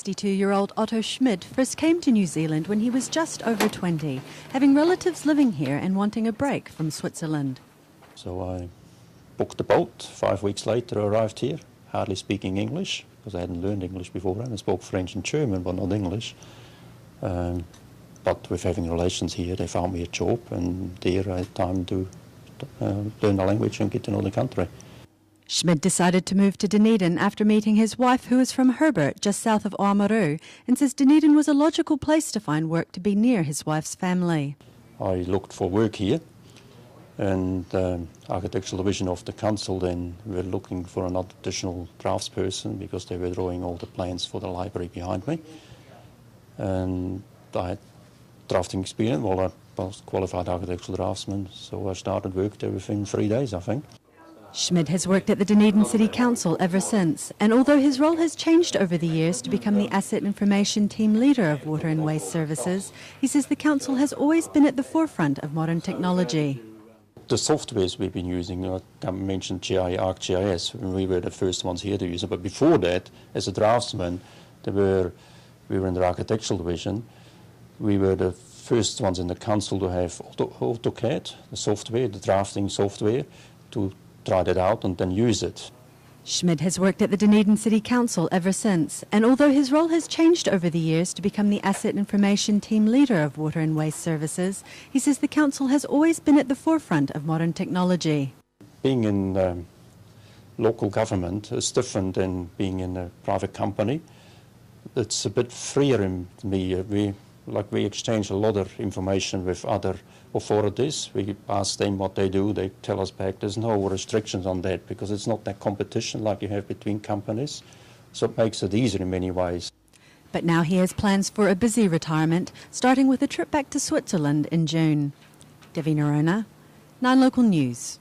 62-year-old Otto Schmid first came to New Zealand when he was just over 20, having relatives living here and wanting a break from Switzerland. So I booked the boat. 5 weeks later I arrived here, hardly speaking English, because I hadn't learned English beforehand. I spoke French and German, but not English. But with having relations here, they found me a job, and there I had time to learn the language and get to know the country. Schmid decided to move to Dunedin after meeting his wife, who is from Herbert, just south of Oamaru, and says Dunedin was a logical place to find work to be near his wife's family. I looked for work here, and architectural division of the council then were looking for an additional draftsperson because they were drawing all the plans for the library behind me. And I had drafting experience, well, I was qualified architectural draftsman, so I started work there within 3 days, I think. Schmid has worked at the Dunedin City Council ever since, and although his role has changed over the years to become the Asset Information Team Leader of Water and Waste Services, he says the Council has always been at the forefront of modern technology. The softwares we've been using, I mentioned ArcGIS, we were the first ones here to use it, but before that, as a draftsman, we were in the architectural division. We were the first ones in the council to have AutoCAD, the software, the drafting software, to try that out and then use it. Schmid has worked at the Dunedin City Council ever since, and although his role has changed over the years to become the Asset Information Team Leader of Water and Waste Services, he says the Council has always been at the forefront of modern technology. Being in local government is different than being in a private company. It's a bit freer in me. We exchange a lot of information with other authorities. We ask them what they do, they tell us back. There's no restrictions on that because it's not that competition like you have between companies. So it makes it easier in many ways. But now he has plans for a busy retirement, starting with a trip back to Switzerland in June. Devi Narona, 9 Local News.